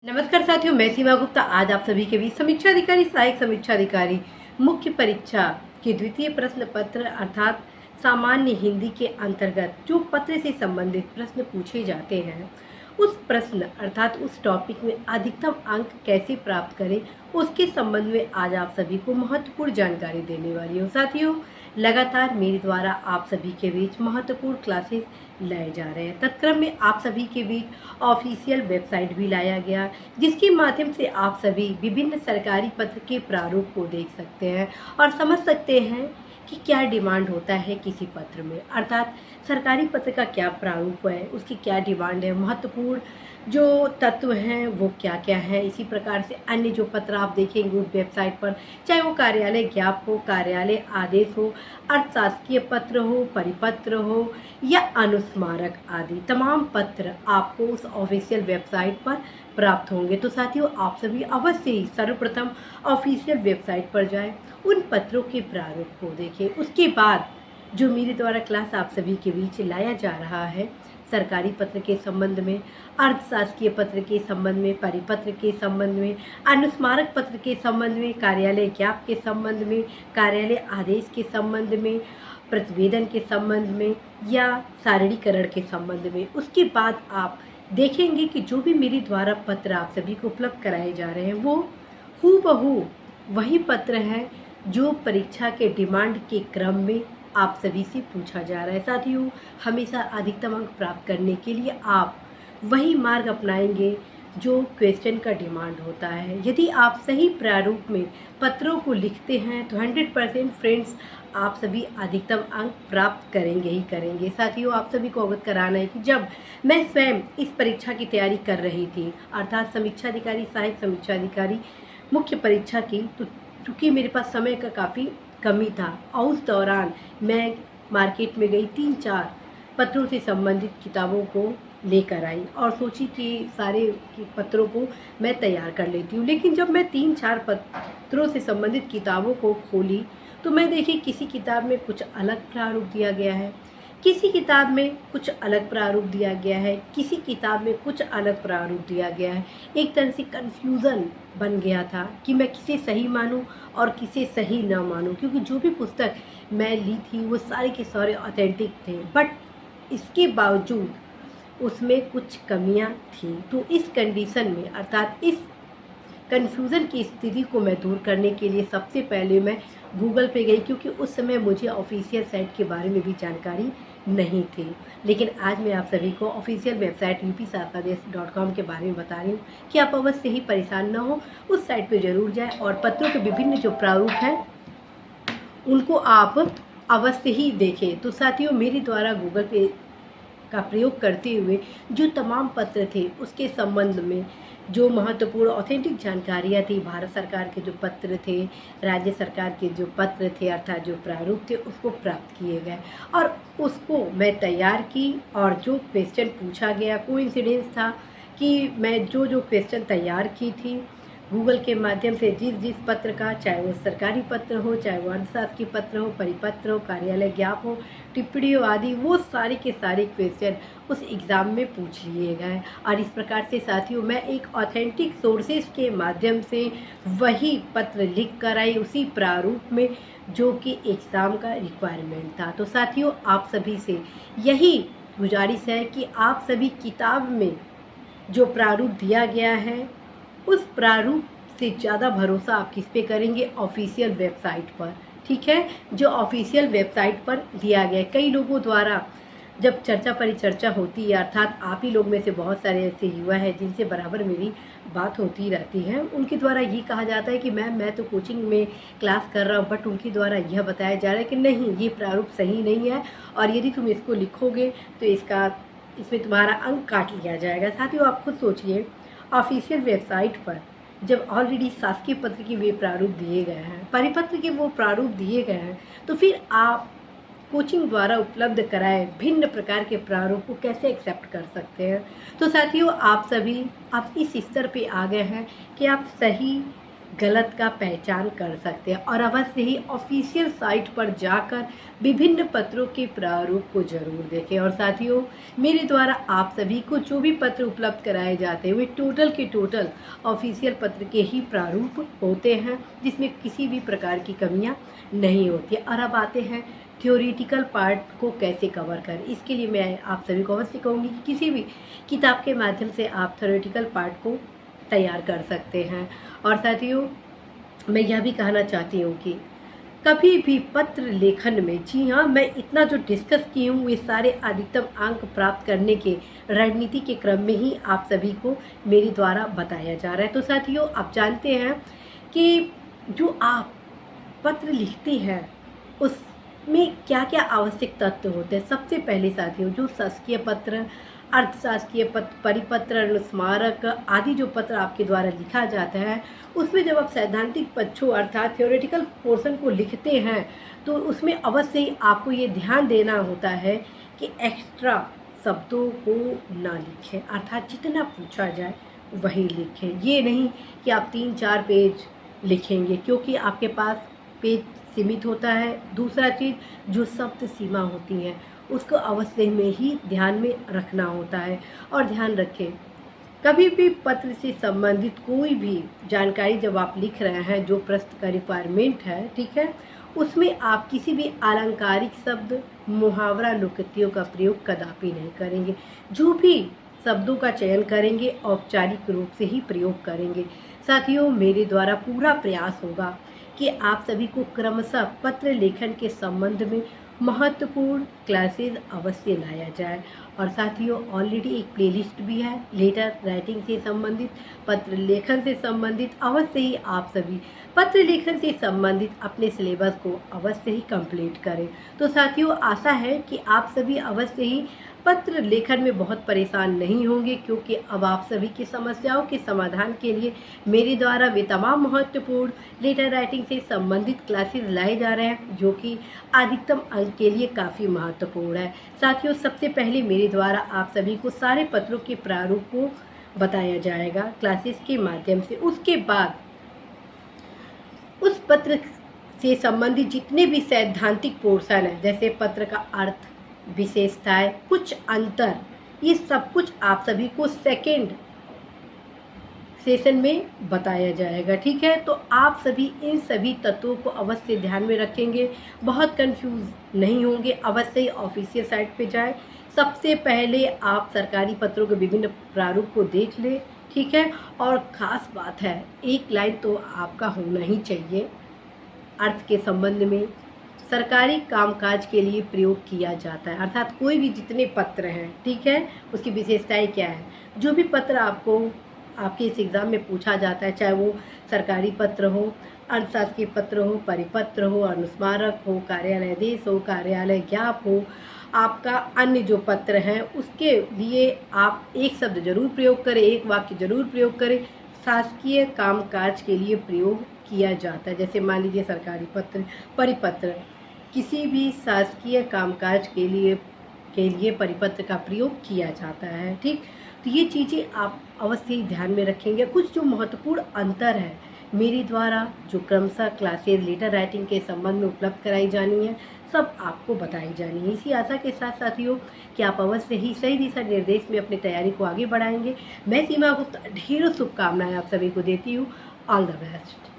नमस्कार साथियों, मैं सीमा गुप्ता आज आप सभी के बीच समीक्षा अधिकारी, सहायक समीक्षा अधिकारी मुख्य परीक्षा के द्वितीय प्रश्न पत्र अर्थात सामान्य हिंदी के अंतर्गत जो पत्र से संबंधित प्रश्न पूछे जाते हैं उस प्रश्न अर्थात उस टॉपिक में अधिकतम अंक कैसे प्राप्त करें उसके संबंध में आज आप सभी को महत्वपूर्ण जानकारी देने वाली हूँ। साथियों, लगातार मेरे द्वारा आप सभी के बीच महत्वपूर्ण क्लासेस लाए जा रहे हैं। तत्क्रम में आप सभी के बीच ऑफिशियल वेबसाइट भी लाया गया, जिसके माध्यम से आप सभी विभिन्न सरकारी पत्र के प्रारूप को देख सकते हैं और समझ सकते हैं कि क्या डिमांड होता है किसी पत्र में, अर्थात सरकारी पत्र का क्या प्रारूप है, उसकी क्या डिमांड है, महत्वपूर्ण जो तत्व हैं वो क्या क्या है। इसी प्रकार से अन्य जो पत्र आप देखेंगे उस वेबसाइट पर, चाहे वो कार्यालय ज्ञापन हो, कार्यालय आदेश हो, अर्थशासकीय पत्र हो, परिपत्र हो या अनुस्मारक आदि तमाम पत्र आपको उस ऑफिशियल वेबसाइट पर प्राप्त होंगे। तो साथियों, आप सभी अवश्य ही सर्वप्रथम ऑफिशियल वेबसाइट पर जाएं, उन पत्रों के प्रारूप को देखें। उसके बाद जो मेरे द्वारा क्लास आप सभी के बीच लाया जा रहा है सरकारी पत्र के संबंध में, अर्थशासकीय पत्र के संबंध में, परिपत्र के संबंध में, अनुस्मारक पत्र के संबंध में, कार्यालय ज्ञापन के संबंध में, कार्यालय आदेश के संबंध में, प्रतिवेदन के संबंध में या सारणीकरण के संबंध में। उसके बाद आप देखेंगे कि जो भी मेरे द्वारा पत्र आप सभी को उपलब्ध कराए जा रहे हैं वो हूबहू वही पत्र है जो परीक्षा के डिमांड के क्रम में आप सभी से पूछा जा रहा है। साथियों, हमेशा अधिकतम अंक प्राप्त करने के लिए आप वही मार्ग अपनाएंगे जो क्वेश्चन का डिमांड होता है। यदि आप सही प्रारूप में पत्रों को लिखते हैं तो 100% फ्रेंड्स आप सभी अधिकतम अंक प्राप्त करेंगे ही करेंगे। साथियों, आप सभी को अवगत कराना है कि जब मैं स्वयं इस परीक्षा की तैयारी कर रही थी अर्थात समीक्षा अधिकारी, सहायक समीक्षा अधिकारी मुख्य परीक्षा की, तो चूँकि मेरे पास समय का काफ़ी कमी था और उस दौरान मैं मार्केट में गई, 3-4 पत्रों से संबंधित किताबों को लेकर आई और सोची कि सारे पत्रों को मैं तैयार कर लेती हूँ। लेकिन जब मैं 3-4 पत्रों से संबंधित किताबों को खोली तो मैं देखी किसी किताब में कुछ अलग प्रारूप दिया गया है, किसी किताब में कुछ अलग प्रारूप दिया गया है, किसी किताब में कुछ अलग प्रारूप दिया गया है। एक तरह से कन्फ्यूज़न बन गया था कि मैं किसे सही मानूं और किसे सही ना मानूं, क्योंकि जो भी पुस्तक मैं ली थी वो सारे के सारे ऑथेंटिक थे, बट इसके बावजूद उसमें कुछ कमियां थी। तो इस कंडीशन में अर्थात इस कन्फ्यूज़न की स्थिति को मैं दूर करने के लिए सबसे पहले मैं गूगल पे गई, क्योंकि उस समय मुझे ऑफिशियल साइट के बारे में भी जानकारी नहीं थी। लेकिन आज मैं आप सभी को ऑफिशियल वेबसाइट upshasadesh.com के बारे में बता रही हूँ कि आप अवश्य ही परेशान ना हो, उस साइट पे ज़रूर जाएं और पत्रों के विभिन्न जो प्रारूप हैं उनको आप अवश्य ही देखें। तो साथियों, मेरे द्वारा गूगल पे का प्रयोग करते हुए जो तमाम पत्र थे उसके संबंध में जो महत्वपूर्ण ऑथेंटिक जानकारियाँ थी, भारत सरकार के जो पत्र थे, राज्य सरकार के जो पत्र थे अर्थात जो प्रारूप थे, उसको प्राप्त किए गए और उसको मैं तैयार की। और जो क्वेश्चन पूछा गया, कोइंसिडेंस था कि मैं जो जो क्वेश्चन तैयार की थी गूगल के माध्यम से, जिस पत्र का, चाहे वो सरकारी पत्र हो, चाहे वो अर्थशास्त्र पत्र हो, परिपत्र हो, कार्यालय ज्ञापन हो, टिप्पणी हो आदि, वो सारे के सारे क्वेश्चन उस एग्ज़ाम में पूछ लिए गए। और इस प्रकार से साथियों, मैं एक ऑथेंटिक सोर्सेज के माध्यम से वही पत्र लिख कर आई उसी प्रारूप में जो कि एग्ज़ाम का रिक्वायरमेंट था। तो साथियों, आप सभी से यही गुजारिश है कि आप सभी किताब में जो प्रारूप दिया गया है उस प्रारूप से ज़्यादा भरोसा आप किस पे करेंगे? ऑफिशियल वेबसाइट पर, ठीक है, जो ऑफिशियल वेबसाइट पर दिया गया है। कई लोगों द्वारा जब चर्चा परिचर्चा होती है अर्थात आप ही लोग में से बहुत सारे ऐसे युवा हैं जिनसे बराबर मेरी बात होती रहती है, उनके द्वारा ये कहा जाता है कि मैं तो कोचिंग में क्लास कर रहा हूँ, बट उनके द्वारा यह बताया जा रहा है कि नहीं, ये प्रारूप सही नहीं है और यदि तुम इसको लिखोगे तो इसमें तुम्हारा अंक काट लिया जाएगा। साथियों, आप खुद सोचिए, ऑफिशियल वेबसाइट पर जब ऑलरेडी शासकीय पत्र के वे प्रारूप दिए गए हैं, परिपत्र के वो प्रारूप दिए गए हैं, तो फिर आप कोचिंग द्वारा उपलब्ध कराए भिन्न प्रकार के प्रारूप को कैसे एक्सेप्ट कर सकते हैं? तो साथियों, आप सभी अब इस स्तर पे आ गए हैं कि आप सही गलत का पहचान कर सकते हैं। और अवश्य ही ऑफिशियल साइट पर जाकर विभिन्न पत्रों के प्रारूप को जरूर देखें। और साथियों, मेरे द्वारा आप सभी को जो भी पत्र उपलब्ध कराए जाते हैं वे टोटल के टोटल ऑफिशियल पत्र के ही प्रारूप होते हैं, जिसमें किसी भी प्रकार की कमियां नहीं होती। और अब आते हैं थ्योरेटिकल पार्ट को कैसे कवर करें। इसके लिए मैं आप सभी को अवश्य कहूँगी कि किसी भी किताब के माध्यम से आप थ्योरेटिकल पार्ट को तैयार कर सकते हैं। और साथियों, मैं यह भी कहना चाहती हूँ कि कभी भी पत्र लेखन में, जी हाँ, मैं इतना जो डिस्कस की हूँ वे सारे अधिकतम अंक प्राप्त करने के रणनीति के क्रम में ही आप सभी को मेरे द्वारा बताया जा रहा है। तो साथियों, आप जानते हैं कि जो आप पत्र लिखते हैं उसमें क्या क्या आवश्यक तत्व होते हैं। सबसे पहले साथियों, जो शासकीय पत्र, अर्थशासकीय पत्र, परिपत्र, अनुस्मारक आदि जो पत्र आपके द्वारा लिखा जाता है, उसमें जब आप सैद्धांतिक पक्षों अर्थात थ्योरेटिकल पोर्शन को लिखते हैं तो उसमें अवश्य ही आपको ये ध्यान देना होता है कि एक्स्ट्रा शब्दों को ना लिखें, अर्थात जितना पूछा जाए वही लिखें। ये नहीं कि आप 3-4 पेज लिखेंगे, क्योंकि आपके पास पेज सीमित होता है। दूसरा चीज़, जो शब्द सीमा होती है उसको अवश्य में ही ध्यान में रखना होता है। और ध्यान रखें, कभी भी पत्र से संबंधित कोई भी जानकारी जब आप लिख रहे हैं, जो प्रश्न का रिक्वायरमेंट है, ठीक है, उसमें आप किसी भी अलंकारिक शब्द, मुहावरा, लोकोक्तियों का प्रयोग कदापि नहीं करेंगे। जो भी शब्दों का चयन करेंगे औपचारिक रूप से ही प्रयोग करेंगे। साथियों, मेरे द्वारा पूरा प्रयास होगा कि आप सभी को क्रमशः पत्र लेखन के संबंध में महत्वपूर्ण क्लासेस अवश्य लाया जाए। और साथियों, ऑलरेडी एक प्लेलिस्ट भी है लेटर राइटिंग से संबंधित, पत्र लेखन से संबंधित। अवश्य ही आप सभी पत्र लेखन से संबंधित अपने सिलेबस को अवश्य ही कंप्लीट करें। तो साथियों, आशा है कि आप सभी अवश्य ही पत्र लेखन में बहुत परेशान नहीं होंगे, क्योंकि अब आप सभी की समस्याओं के समाधान के लिए मेरे द्वारा वे तमाम महत्वपूर्ण लेटर राइटिंग से संबंधित क्लासेस लाए जा रहे हैं, जो कि अधिकतम अंक के लिए काफ़ी महत्वपूर्ण है। साथियों, सबसे पहले मेरे द्वारा आप सभी को सारे पत्रों के प्रारूप को बताया जाएगा क्लासेस के माध्यम से। उसके बाद उस पत्र से संबंधित जितने भी सैद्धांतिक पोर्शन है, जैसे पत्र का अर्थ, विशेषताएं, कुछ अंतर, ये सब कुछ आप सभी को सेकेंड सेशन में बताया जाएगा, ठीक है। तो आप सभी इन सभी तत्वों को अवश्य ध्यान में रखेंगे, बहुत कंफ्यूज नहीं होंगे। अवश्य ही ऑफिशियल साइट पे जाएं। सबसे पहले आप सरकारी पत्रों के विभिन्न प्रारूप को देख लें, ठीक है। और ख़ास बात है, एक लाइन तो आपका होना ही चाहिए अर्थ के संबंध में। सरकारी कामकाज के लिए प्रयोग किया जाता है, अर्थात कोई भी जितने पत्र हैं, ठीक है, उसकी विशेषताएं क्या है। जो भी पत्र आपको आपके इस एग्ज़ाम में पूछा जाता है, चाहे वो सरकारी पत्र हो, अर्थशास्त्रीय पत्र हो, परिपत्र हो, अनुस्मारक हो, कार्यालय आदेश हो, कार्यालय ज्ञापन हो, आपका अन्य जो पत्र हैं उसके लिए आप एक शब्द जरूर प्रयोग करें, एक वाक्य जरूर प्रयोग करें। शासकीय कामकाज के लिए प्रयोग किया जाता है, जैसे मान लीजिए सरकारी पत्र, परिपत्र, किसी भी शासकीय कामकाज के लिए परिपत्र का प्रयोग किया जाता है, ठीक। तो ये चीज़ें आप अवश्य ही ध्यान में रखेंगे। कुछ जो महत्वपूर्ण अंतर है मेरे द्वारा जो क्रमशः क्लासेस लेटर राइटिंग के संबंध में उपलब्ध कराई जानी है, सब आपको बताई जानी है। इसी आशा के साथ साथियों कि आप अवश्य ही सही दिशा निर्देश में अपनी तैयारी को आगे बढ़ाएंगे। मैं सीमा गुप्ता ढेरों शुभकामनाएं आप सभी को देती हूँ। All the best.